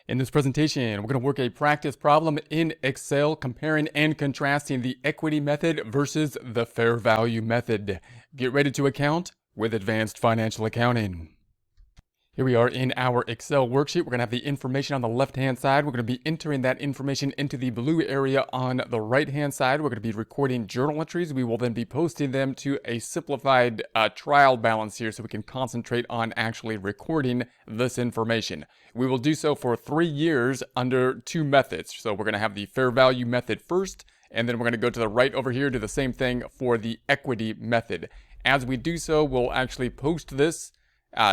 In this presentation, we're going to work a practice problem in Excel comparing and contrasting the equity method versus the fair value method. Get ready to account with advanced financial accounting. Here we are in our Excel worksheet. We're going to have the information on the left-hand side. We're going to be entering that information into the blue area on the right-hand side. We're going to be recording journal entries. We will then be posting them to a simplified trial balance here so we can concentrate on actually recording this information. We will do so for 3 years under 2 methods. So we're going to have the fair value method first, and then we're going to go to the right over here, do the same thing for the equity method. As we do so, we'll actually post this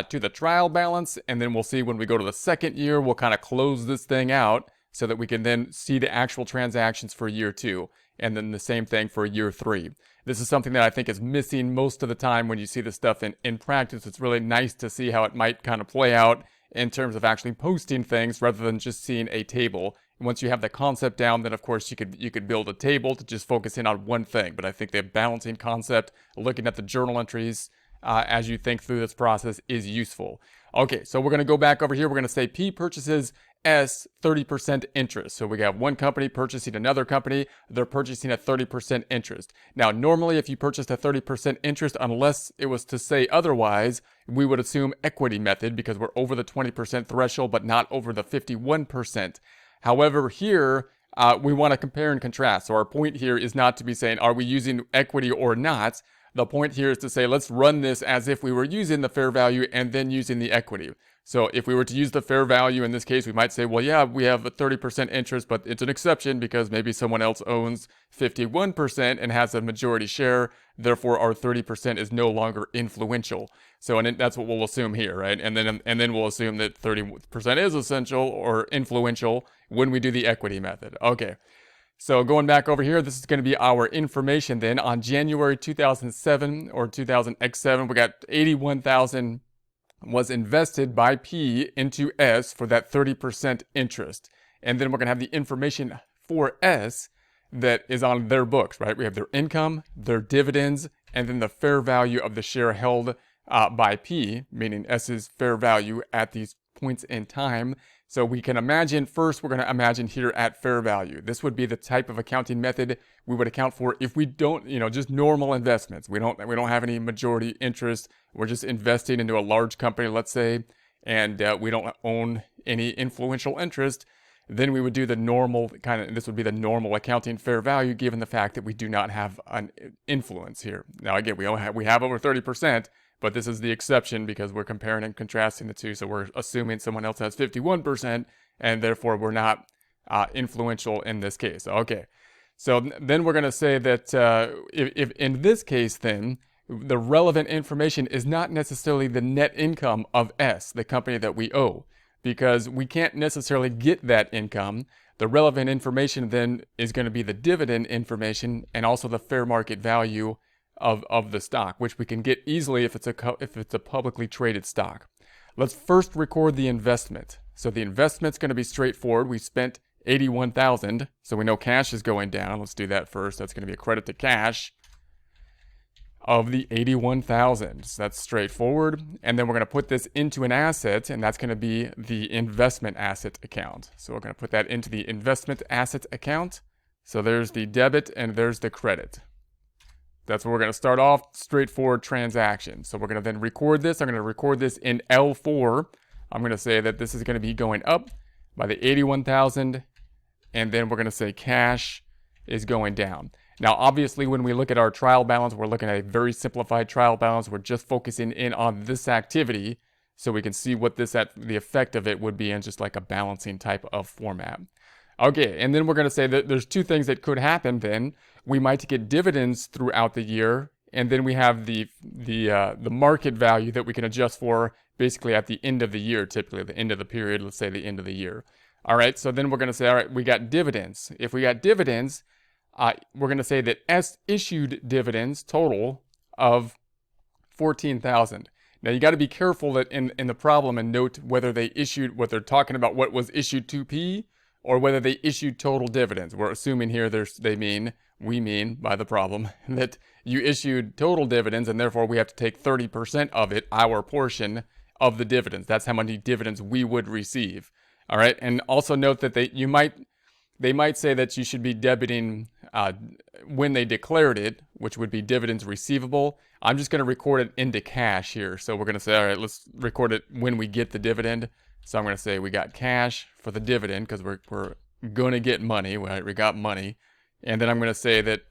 to the trial balance, and then we'll see when we go to the second year, we'll kind of close this thing out so that we can then see the actual transactions for year 2, and then the same thing for year 3. This is something that I think is missing most of the time when you see this stuff in practice. It's really nice to see how it might kind of play out in terms of actually posting things rather than just seeing a table. And once you have the concept down, then of course you could build a table to just focus in on one thing. But I think the balancing concept, looking at the journal entries, as you think through this process is useful. Okay, so we're going to go back over here. We're going to say P purchases S 30% interest. So we have one company purchasing another company. They're purchasing a 30% interest. Now, normally if you purchased a 30% interest, unless it was to say otherwise, we would assume equity method because we're over the 20% threshold, but not over the 51%. However, here, we want to compare and contrast. So our point here is not to be saying, are we using equity or not? The point here is to say, let's run this as if we were using the fair value and then using the equity. So if we were to use the fair value in this case, we might say, well, yeah, we have a 30% interest, but it's an exception because maybe someone else owns 51% and has a majority share. Therefore, our 30% is no longer influential. So and that's what we'll assume here, right? And then we'll assume that 30% is essential or influential when we do the equity method. Okay. So going back over here, this is going to be our information then. On January 2007 or 2000X7, we got 81,000 was invested by P into S for that 30% interest. And then we're going to have the information for S that is on their books, right? We have their income, their dividends, and then the fair value of the share held by P, meaning S's fair value at these points in time. So we can imagine, first we're going to imagine here at fair value. This would be the type of accounting method we would account for if we don't, just normal investments. We don't have any majority interest. We're just investing into a large company, let's say, and we don't own any influential interest. Then we would do the normal this would be the normal accounting fair value given the fact that we do not have an influence here. Now again, we have over 30%. But this is the exception because we're comparing and contrasting the two. So we're assuming someone else has 51% and therefore we're not influential in this case. Okay. So then we're going to say that if in this case then, the relevant information is not necessarily the net income of S, the company that we owe, because we can't necessarily get that income. The relevant information then is going to be the dividend information and also the fair market value of the stock, which we can get easily if it's a publicly traded stock. Let's first record the investment. So the investment's going to be straightforward. We spent 81,000, so we know cash is going down. Let's do that first. That's going to be a credit to cash of the 81,000. So that's straightforward. And then we're going to put this into an asset, and that's going to be the investment asset account. So we're going to put that into the investment asset account. So there's the debit and there's the credit. That's where we're going to start off, straightforward transaction. So we're going to then record this. I'm going to record this in L4. I'm going to say that this is going to be going up by the 81,000. And then we're going to say cash is going down. Now, obviously, when we look at our trial balance, we're looking at a very simplified trial balance. We're just focusing in on this activity so we can see what the effect of it would be in just like a balancing type of format. Okay, and then we're going to say that there's 2 things that could happen then. We might get dividends throughout the year, and then we have the market value that we can adjust for basically at the end of the year, typically the end of the period, let's say the end of the year. All right, so then we're going to say, all right, we got dividends. If we got dividends, we're going to say that S issued dividends total of 14,000. Now you got to be careful that in the problem and note whether they issued, what they're talking about, what was issued to P, or whether they issued total dividends. We're assuming here we mean by the problem that you issued total dividends and therefore we have to take 30% of it, our portion of the dividends. That's how many dividends we would receive. All right, and also note that they might say that you should be debiting when they declared it, which would be dividends receivable. I'm just going to record it into cash here. So we're going to say, all right, let's record it when we get the dividend. So I'm going to say we got cash for the dividend because we're going to get money. Right? We got money. And then I'm going to say that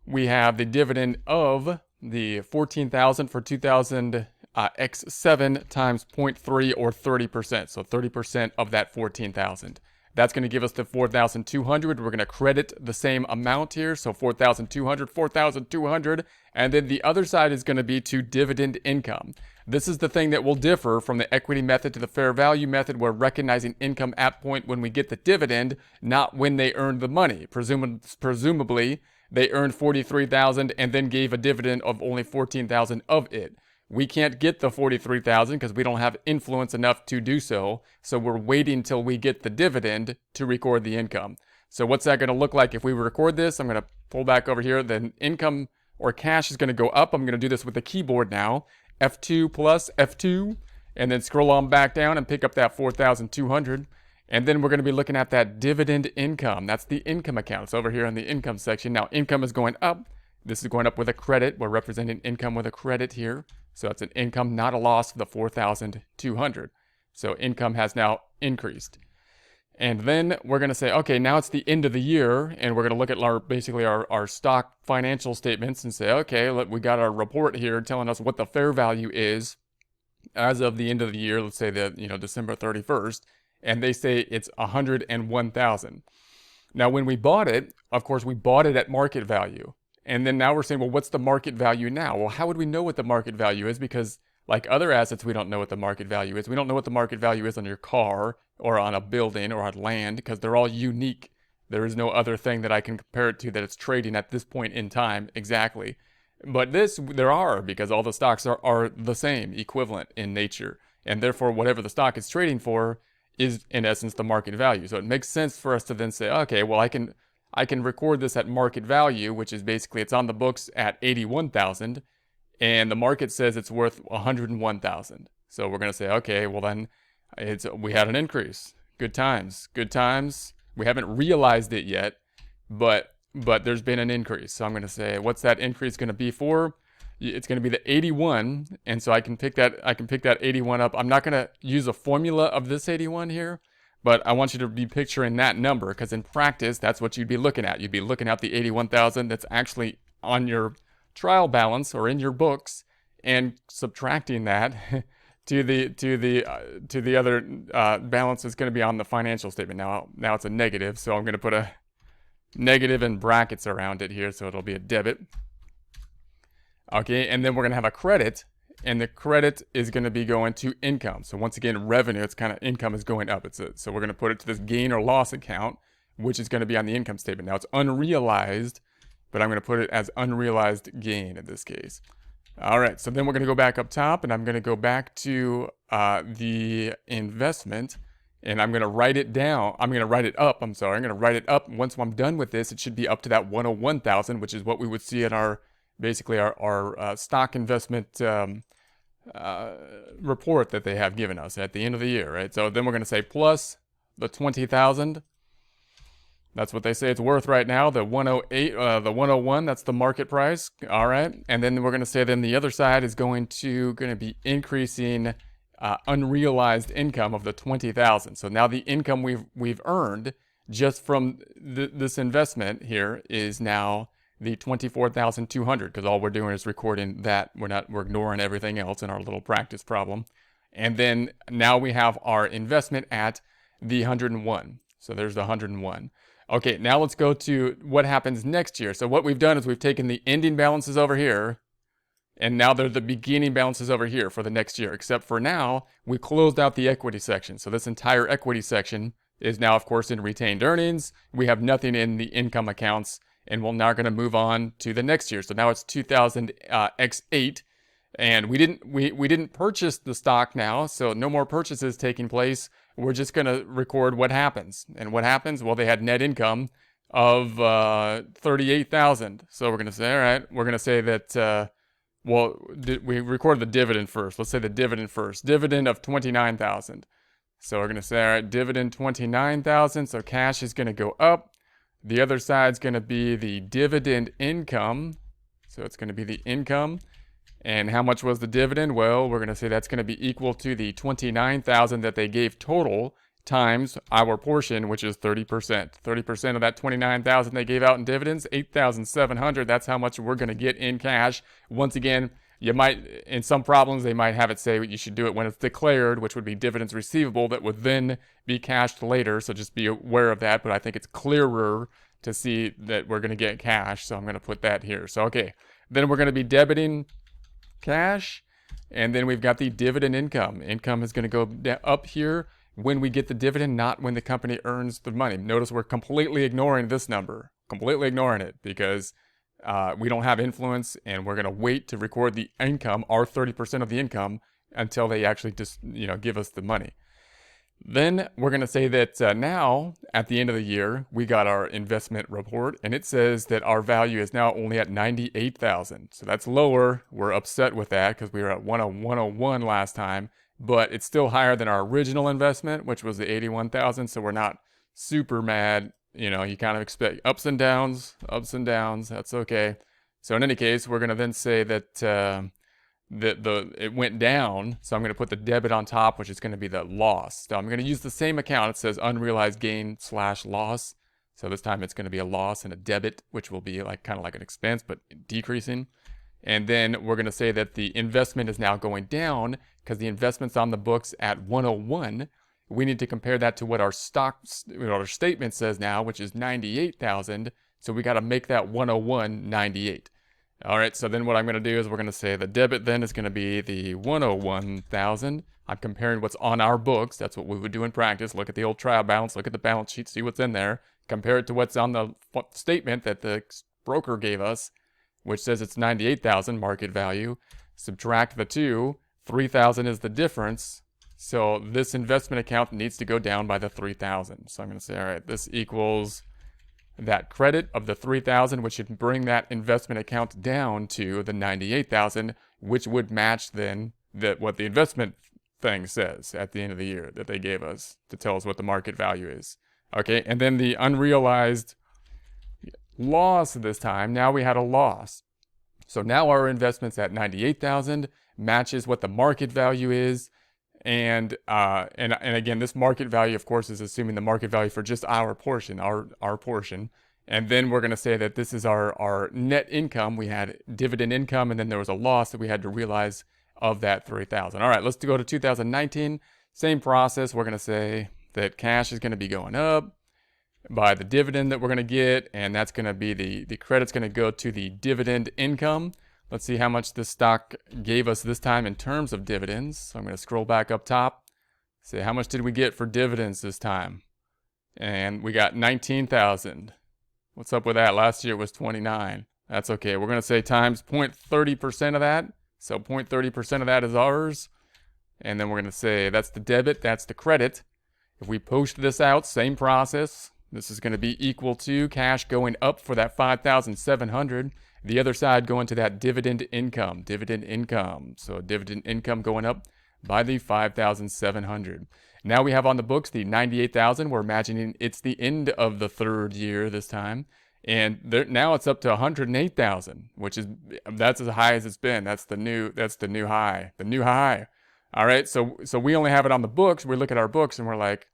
we have the dividend of the 14,000 for 2000 x7 times 0.3 or 30%. So 30% of that 14,000. That's going to give us the 4,200. We're going to credit the same amount here. So 4,200, 4,200. And then the other side is going to be to dividend income. This is the thing that will differ from the equity method to the fair value method. We're recognizing income at point when we get the dividend, not when they earned the money. Presumably, they earned 43,000 and then gave a dividend of only 14,000 of it. We can't get the 43,000 because we don't have influence enough to do so. So we're waiting till we get the dividend to record the income. So what's that going to look like if we record this? I'm going to pull back over here. Then income or cash is going to go up. I'm going to do this with the keyboard now. F2 plus F2. And then scroll on back down and pick up that 4,200. And then we're going to be looking at that dividend income. That's the income account. It's over here in the income section. Now income is going up. This is going up with a credit. We're representing income with a credit here. So it's an income, not a loss, for the 4,200. So income has now increased. And then we're going to say, okay, now it's the end of the year, and we're going to look at basically our stock financial statements and say, okay, we got our report here telling us what the fair value is as of the end of the year. Let's say that, December 31st, and they say it's 101,000. Now, when we bought it, of course, we bought it at market value. And then now we're saying, well, what's the market value now? Well, how would we know what the market value is? Because like other assets, we don't know what the market value is. We don't know what the market value is on your car or on a building or on land because they're all unique. There is no other thing that I can compare it to that it's trading at this point in time exactly. But there are, because all the stocks are the same, equivalent in nature. And therefore, whatever the stock is trading for is in essence the market value. So it makes sense for us to then say, okay, well, I can record this at market value, which is basically it's on the books at 81,000 and the market says it's worth 101,000. So we're going to say, okay, well then we had an increase. Good times. We haven't realized it yet, but there's been an increase. So I'm going to say, what's that increase going to be for? It's going to be the 81. And so I can pick that 81 up. I'm not going to use a formula of this 81 here. But I want you to be picturing that number because in practice, that's what you'd be looking at. You'd be looking at the 81,000 that's actually on your trial balance or in your books and subtracting that to the other balance is going to be on the financial statement. Now it's a negative, so I'm going to put a negative in brackets around it here, so it'll be a debit. Okay, and then we're going to have a credit. And the credit is going to be going to income. So once again, revenue, it's kind of income is going up. So we're going to put it to this gain or loss account, which is going to be on the income statement. Now it's unrealized, but I'm going to put it as unrealized gain in this case. All right, so then we're going to go back up top, and I'm going to go back to the investment, and I'm going to write it down. I'm going to write it up. I'm going to write it up. Once I'm done with this, it should be up to that 101,000, which is what we would see in our stock investment report that they have given us at the end of the year, right? So then we're going to say plus the 20,000. That's what they say it's worth right now. The 108, the 101, that's the market price. All right. And then we're going to say then the other side is going to be increasing unrealized income of the 20,000. So now the income we've earned just from this investment here is now the 24,200 because all we're doing is recording that. We're ignoring everything else in our little practice problem. And then now we have our investment at the 101. So there's the 101. Okay, now let's go to what happens next year. So what we've done is we've taken the ending balances over here, and now they're the beginning balances over here for the next year, except for now, we closed out the equity section. So this entire equity section is now, of course, in retained earnings. We have nothing in the income accounts, and we're now going to move on to the next year. So now it's 2000 X8, and we didn't purchase the stock now, so no more purchases taking place. We're just going to record what happens. And what happens? Well, they had net income of 38,000. So we're going to say, all right, we're going to say that, we recorded the dividend first. Let's say the dividend first. Dividend of 29,000. So we're going to say, all right, dividend 29,000. So cash is going to go up. The other side's going to be the dividend income. So it's going to be the income. And how much was the dividend? Well, we're going to say that's going to be equal to the 29,000 that they gave total times our portion, which is 30%. 30% of that 29,000 they gave out in dividends, 8,700. That's how much we're going to get in cash. Once again, you might, in some problems, they might have it say you should do it when it's declared, which would be dividends receivable that would then be cashed later. So just be aware of that. But I think it's clearer to see that we're going to get cash. So I'm going to put that here. So, okay. Then we're going to be debiting cash. And then we've got the dividend income. Income is going to go up here when we get the dividend, not when the company earns the money. Notice we're completely ignoring this number. Completely ignoring it because we don't have influence, and we're going to wait to record the income, our 30% of the income, until they actually just, give us the money. Then we're going to say that now, at the end of the year, we got our investment report, and it says that our value is now only at 98,000. So that's lower. We're upset with that because we were at 101 last time, but it's still higher than our original investment, which was the 81,000. So we're not super mad. You kind of expect ups and downs. That's okay. So in any case, we're going to then say that it went down. So I'm going to put the debit on top, which is going to be the loss. So I'm going to use the same account. It says unrealized gain / loss. So this time it's going to be a loss and a debit, which will be kind of like an expense, but decreasing. And then we're going to say that the investment is now going down because the investment's on the books at 101. We need to compare that to what our our statement says now, which is 98,000. So we got to make that 101 98. All right. So then what I'm going to do is we're going to say the debit then is going to be the 101,000. I'm comparing what's on our books. That's what we would do in practice. Look at the old trial balance. Look at the balance sheet. See what's in there. Compare it to what's on the statement that the broker gave us, which says it's 98,000 market value. Subtract the two. 3,000 is the difference. So this investment account needs to go down by the 3,000. So I'm going to say, all right, this equals that credit of the 3,000, which should bring that investment account down to the 98,000, which would match then what the investment thing says at the end of the year that they gave us to tell us what the market value is. Okay, and then the unrealized loss this time, now we had a loss. So now our investment's at 98,000, matches what the market value is. And again, this market value, of course, is assuming the market value for just our portion, our portion. And then we're going to say that this is our net income. We had dividend income, and then there was a loss that we had to realize of that 3,000. All right, let's go to 2019. Same process. We're going to say that cash is going to be going up by the dividend that we're going to get, and that's going to be the credit's going to go to the dividend income. Let's see how much this stock gave us this time in terms of dividends. So I'm going to scroll back up top. See how much did we get for dividends this time? And we got 19,000. What's up with that? Last year it was 29. That's okay. We're going to say times 0.30% of that. So 0.30% of that is ours. And then we're going to say that's the debit, that's the credit. If we post this out, same process. This is going to be equal to cash going up for that 5,700. The other side going to that dividend income. So dividend income going up by the 5,700. Now we have on the books the 98,000. We're imagining it's the end of the third year this time. And now it's up to 108,000, that's as high as it's been. That's the new high. All right. So we only have it on the books. We look at our books and we're like,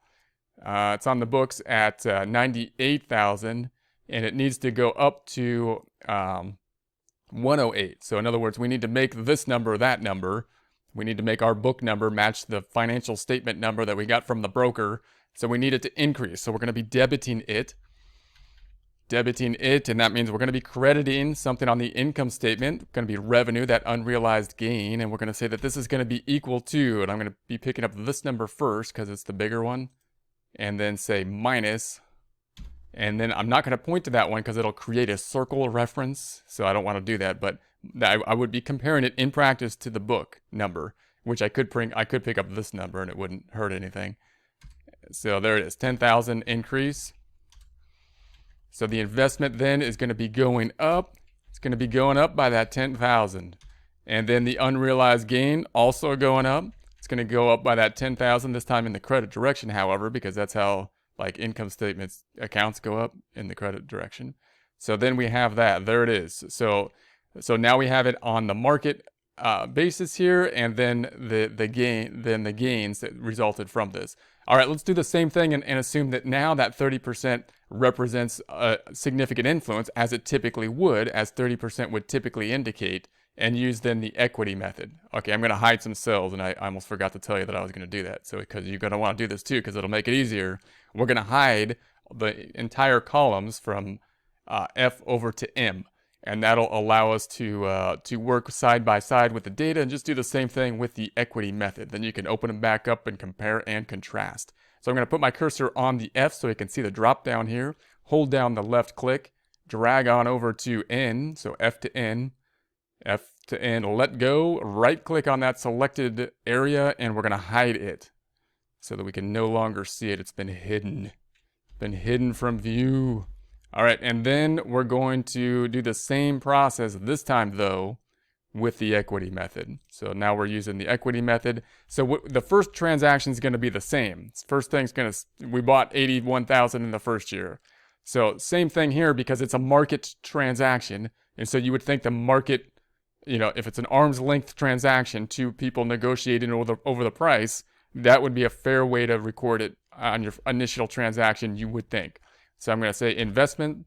it's on the books at 98,000. And it needs to go up to 108. So in other words, we need to make this number that number. We need to make our book number match the financial statement number that we got from the broker. So we need it to increase. So we're going to be debiting it. And that means we're going to be crediting something on the income statement. Going to be revenue, that unrealized gain. And we're going to say that this is going to be equal to, and I'm going to be picking up this number first because it's the bigger one. And then say minus. And then I'm not going to point to that one because it'll create a circle reference. So I don't want to do that. But I would be comparing it in practice to the book number, which I could pick up this number and it wouldn't hurt anything. So there it is, 10,000 increase. So the investment then is going to be going up. It's going to be going up by that 10,000. And then the unrealized gain also going up. It's going to go up by that 10,000 this time in the credit direction, however, because that's how like income statements accounts go up in the credit direction. So then we have that. There it is. So now we have it on the market basis here, and then the gains that resulted from this. All right, let's do the same thing and assume that now that 30% represents a significant influence, as it typically would, as 30% would typically indicate, and use then the equity method. Okay, I'm going to hide some cells, and I almost forgot to tell you that I was going to do that. So because you're going to want to do this too, because it'll make it easier. We're going to hide the entire columns from F over to M. And that'll allow us to work side by side with the data and just do the same thing with the equity method. Then you can open them back up and compare and contrast. So I'm going to put my cursor on the F so you can see the drop down here. Hold down the left click, drag on over to N, so F to N, let go, right click on that selected area, and we're going to hide it so that we can no longer see it. It's been hidden from view. All right, and then we're going to do the same process this time, though, with the equity method. So now we're using the equity method. So the first transaction is going to be the same. First thing's we bought 81,000 in the first year. So same thing here because it's a market transaction. And so you would think the market, if it's an arm's length transaction, two people negotiating over the price, that would be a fair way to record it on your initial transaction, you would think. So I'm going to say investment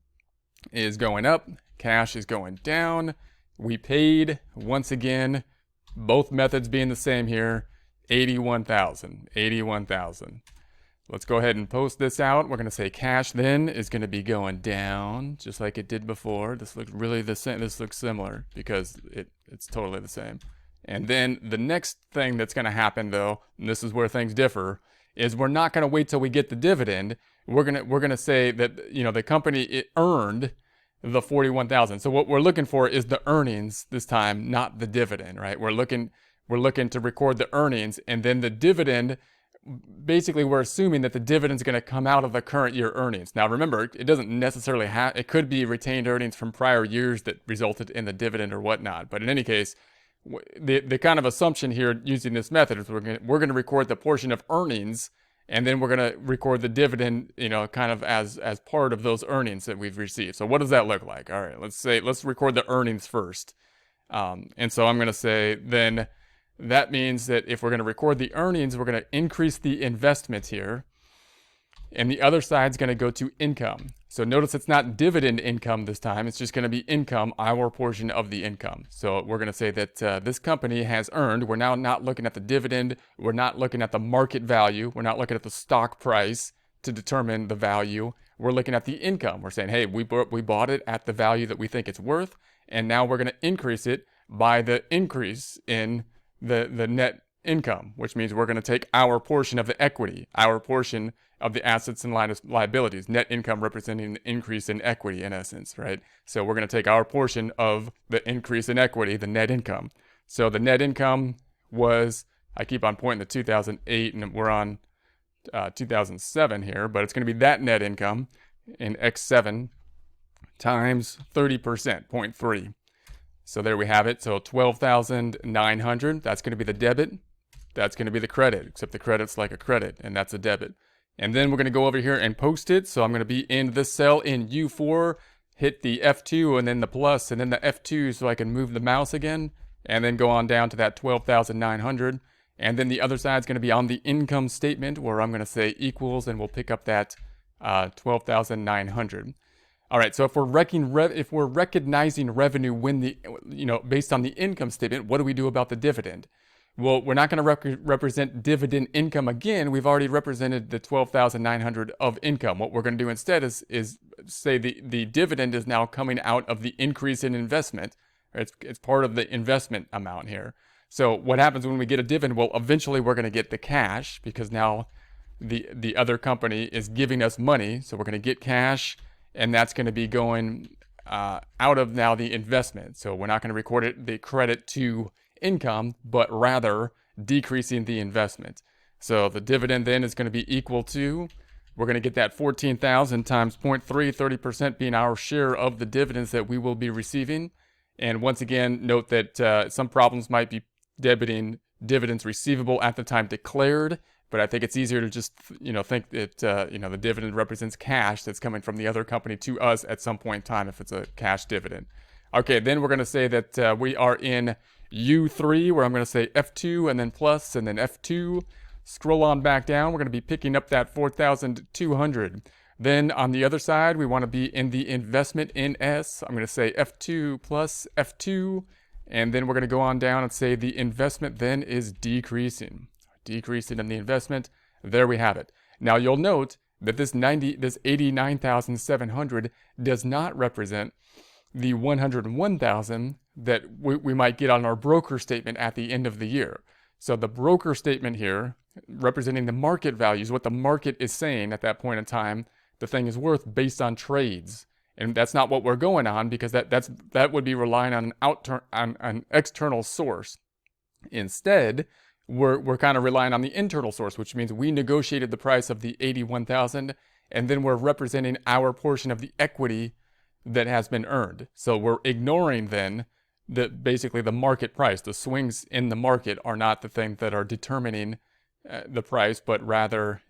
is going up, cash is going down. We paid, once again, both methods being the same here, 81,000. Let's go ahead and post this out. We're going to say cash then is going to be going down, just like it did before. This looks really the same. This looks similar because it's totally the same. And then the next thing that's going to happen, though, and this is where things differ, is we're not going to wait till we get the dividend. We're gonna say that the company earned the 41,000. So what we're looking for is the earnings this time, not the dividend, right? We're looking to record the earnings, and then the dividend. Basically, we're assuming that the dividend is going to come out of the current year earnings. Now, remember, it doesn't necessarily have. It could be retained earnings from prior years that resulted in the dividend or whatnot. But in any case, the kind of assumption here using this method is we're going to record the portion of earnings. And then we're going to record the dividend, kind of as part of those earnings that we've received. So what does that look like? All right, let's record the earnings first. And so I'm going to say then that means that if we're going to record the earnings, we're going to increase the investment here. And the other side's going to go to income. So notice it's not dividend income this time. It's just going to be income, our portion of the income. So we're going to say that this company has earned. We're now not looking at the dividend. We're not looking at the market value. We're not looking at the stock price to determine the value. We're looking at the income. We're saying, hey, we bought it at the value that we think it's worth. And now we're going to increase it by the increase in the net income, which means we're going to take our portion of the equity, our portion of the assets and liabilities, net income representing the increase in equity in essence, right? So we're going to take our portion of the increase in equity, the net income. So the net income was, I keep on pointing to 2008 and we're on 2007 here, but it's going to be that net income in X7 times 30%, 0.3. So there we have it. So 12,900, that's going to be the debit. That's going to be the credit, except the credit's like a credit, and that's a debit. And then we're going to go over here and post it. So I'm going to be in this cell in U4, hit the F2 and then the plus and then the F2 so I can move the mouse again and then go on down to that 12,900. And then the other side is going to be on the income statement where I'm going to say equals and we'll pick up that 12,900. All right, so if we're recognizing revenue when based on the income statement, what do we do about the dividend? Well, we're not going to represent dividend income again. We've already represented the 12,900 of income. What we're going to do instead is say the dividend is now coming out of the increase in investment. It's part of the investment amount here. So what happens when we get a dividend? Well, eventually we're going to get the cash because now the other company is giving us money. So we're going to get cash, and that's going to be going out of now the investment. So we're not going to record the credit to income, but rather decreasing the investment. So the dividend then is going to be equal to, we're going to get that 14,000 times 0.3, 30% being our share of the dividends that we will be receiving. And once again, note that some problems might be debiting dividends receivable at the time declared, but I think it's easier to just, think that, the dividend represents cash that's coming from the other company to us at some point in time if it's a cash dividend. Okay, then we're going to say that we are in U3, where I'm going to say F2 and then plus and then F2. Scroll on back down. We're going to be picking up that 4,200. Then on the other side, we want to be in the investment in S. I'm going to say F2 plus F2. And then we're going to go on down and say the investment then is decreasing. Decreasing in the investment. There we have it. Now you'll note that this 89,700 does not represent the 101,000 that we might get on our broker statement at the end of the year. So the broker statement here, representing the market values, what the market is saying at that point in time, the thing is worth based on trades. And that's not what we're going on, because that would be relying on an external source. Instead, we're kind of relying on the internal source, which means we negotiated the price of the 81,000, and then we're representing our portion of the equity that has been earned. So we're ignoring then that basically the market price, the swings in the market are not the thing that are determining the price, but rather,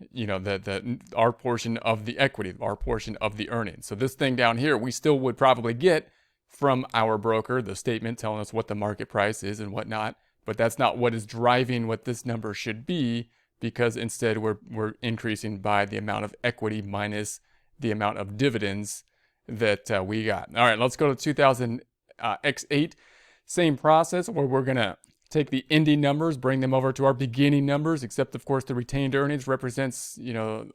our portion of the equity, our portion of the earnings. So this thing down here, we still would probably get from our broker, the statement telling us what the market price is and whatnot, but that's not what is driving what this number should be, because instead we're increasing by the amount of equity minus the amount of dividends that we got. All right, let's go to 2000 X8. Same process where we're going to take the ending numbers, bring them over to our beginning numbers, except of course the retained earnings represents,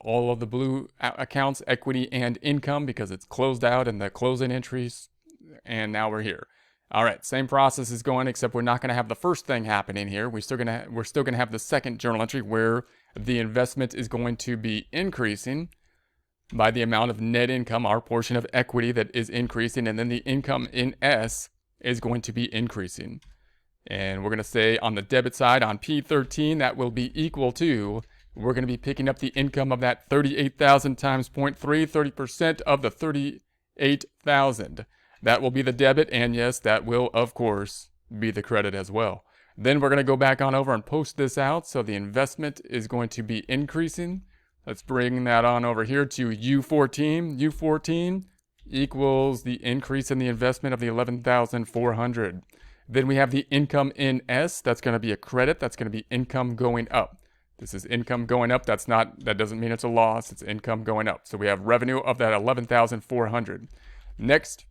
all of the blue accounts, equity and income, because it's closed out in the closing entries. And now we're here. All right, same process is going, except we're not going to have the first thing happening here. We're still going to have the second journal entry where the investment is going to be increasing by the amount of net income, our portion of equity that is increasing, and then the income in S is going to be increasing. And we're going to say on the debit side, on P13, that will be equal to, we're going to be picking up the income of that 38,000 times 0.3, 30% of the 38,000. That will be the debit, and yes, that will, of course, be the credit as well. Then we're going to go back on over and post this out, so the investment is going to be increasing. Let's bring that on over here to U14. U14 equals the increase in the investment of the 11,400. Then we have the income in S. That's going to be a credit. That's going to be income going up. This is income going up. That doesn't mean it's a loss. It's income going up. So we have revenue of that 11,400. Next,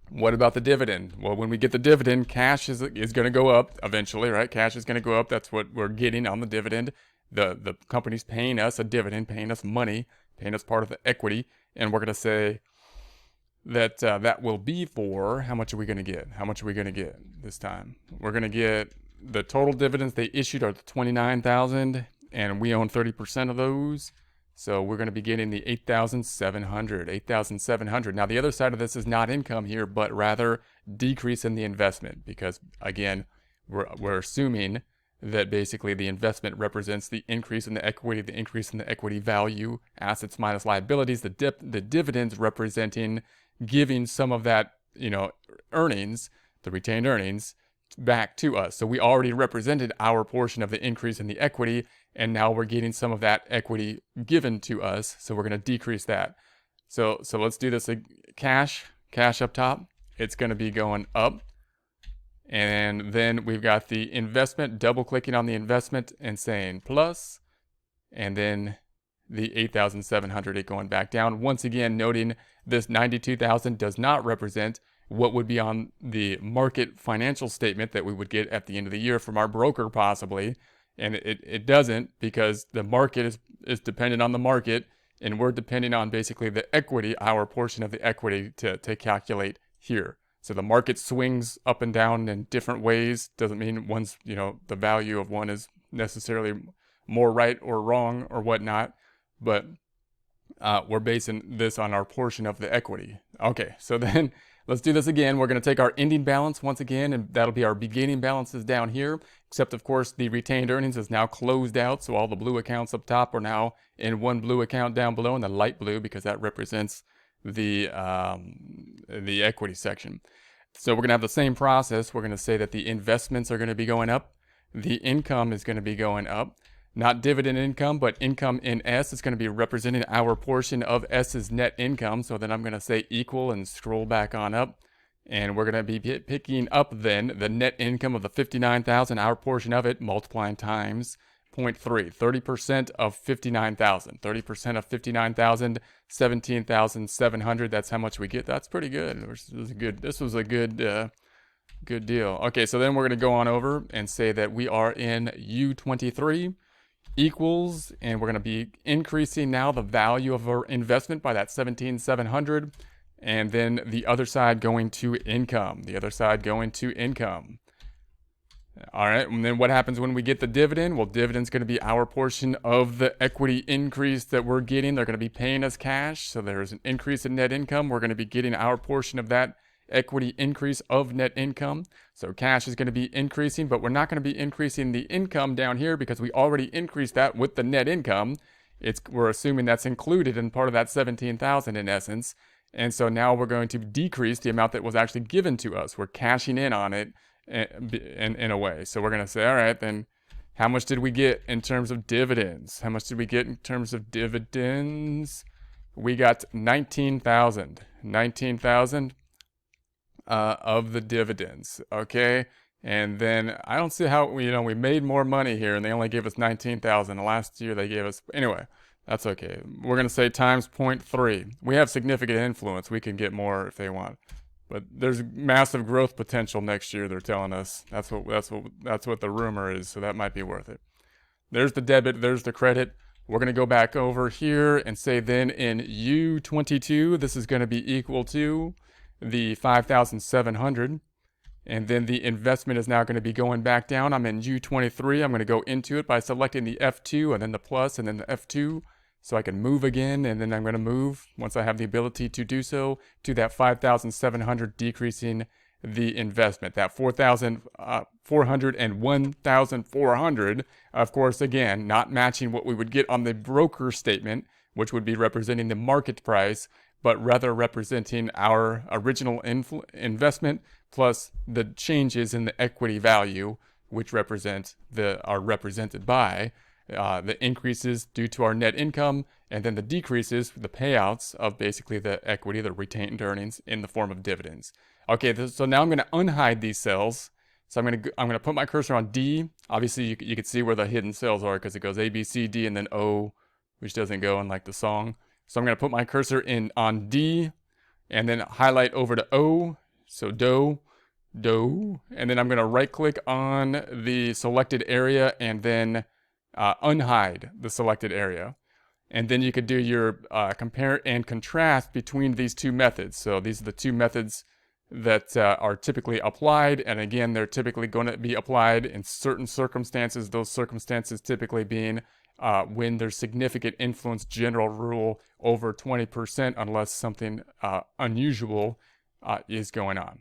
what about the dividend? Well, when we get the dividend, cash is going to go up eventually, right? Cash is going to go up. That's what we're getting on the dividend. The company's paying us a dividend, paying us money, paying us part of the equity, and we're going to say that that will be for, how much are we going to get? How much are we going to get this time? We're going to get the total dividends they issued are the 29,000, and we own 30% of those. So we're going to be getting the 8,700, 8,700. Now the other side of this is not income here, but rather decrease in the investment, because again, we're assuming that basically the investment represents the increase in the equity value, assets minus liabilities, the dividends representing giving some of that, earnings, the retained earnings, back to us. So we already represented our portion of the increase in the equity, and now we're getting some of that equity given to us. So we're going to decrease that. So let's do this. Cash up top, it's going to be going up. And then we've got the investment, double clicking on the investment and saying plus, and then the 8,700 going back down. Once again, noting this 92,000 does not represent what would be on the market financial statement that we would get at the end of the year from our broker possibly. And it doesn't, because the market is dependent on the market, and we're depending on basically the equity, our portion of the equity to calculate here. So the market swings up and down in different ways. Doesn't mean one's, the value of one is necessarily more right or wrong or whatnot, but we're basing this on our portion of the equity. Okay, so then let's do this again. We're going to take our ending balance once again, and that'll be our beginning balances down here, except of course the retained earnings is now closed out. So all the blue accounts up top are now in one blue account down below, in the light blue, because that represents the equity section. So we're going to have the same process. We're going to say that the investments are going to be going up. the income is going to be going up. Not dividend income, but income in S is going to be representing our portion of S's net income. So then I'm going to say equal and scroll back on up. And we're going to be picking up then the net income of the 59,000, our portion of it, multiplying times 0.3. 30% of 59,000. 30% of 59,000, 17,700. That's how much we get. That's pretty good. This was a good deal. Okay, so then we're going to go on over and say that we are in U23 equals, and we're going to be increasing now the value of our investment by that 17,700, and then the other side going to income. The other side going to income. All right, and then what happens when we get the dividend? Well, dividend's going to be our portion of the equity increase that we're getting. They're going to be paying us cash, so there's an increase in net income. We're going to be getting our portion of that equity increase of net income. So cash is going to be increasing, but we're not going to be increasing the income down here because we already increased that with the net income. We're assuming that's included in part of that 17,000 in essence. And so now we're going to decrease the amount that was actually given to us. We're cashing in on it in a way. So we're going to say, all right, then how much did we get in terms of dividends? How much did we get in terms of dividends? We got 19,000. 19,000 of the dividends, okay? And then I don't see how, we made more money here and they only gave us 19,000. Last year they gave us, anyway, that's okay. We're going to say times 0.3. We have significant influence. We can get more if they want. But there's massive growth potential next year, they're telling us. That's what the rumor is, so that might be worth it. There's the debit, there's the credit. We're going to go back over here and say then in U22, this is going to be equal to the 5,700, and then the investment is now going to be going back down. I'm in U23. I'm going to go into it by selecting the F2 and then the plus and then the F2 so I can move again, and then I'm going to move once I have the ability to do so to that 5,700, decreasing the investment. That 4,400 and 1,400, of course, again, not matching what we would get on the broker statement, which would be representing the market price, but rather representing our original investment plus the changes in the equity value, which are represented by the increases due to our net income, and then the decreases, the payouts of basically the equity, the retained earnings in the form of dividends. Okay, so now I'm going to unhide these cells. So I'm going to put my cursor on D. Obviously, you can see where the hidden cells are because it goes A, B, C, D, and then O, which doesn't go in like the song. So I'm going to put my cursor on D and then highlight over to O. So do, and then I'm going to right click on the selected area and then unhide the selected area. And then you could do your compare and contrast between these two methods. So these are the two methods that are typically applied. And again, they're typically going to be applied in certain circumstances, those circumstances typically being when there's significant influence, general rule over 20% unless something unusual is going on.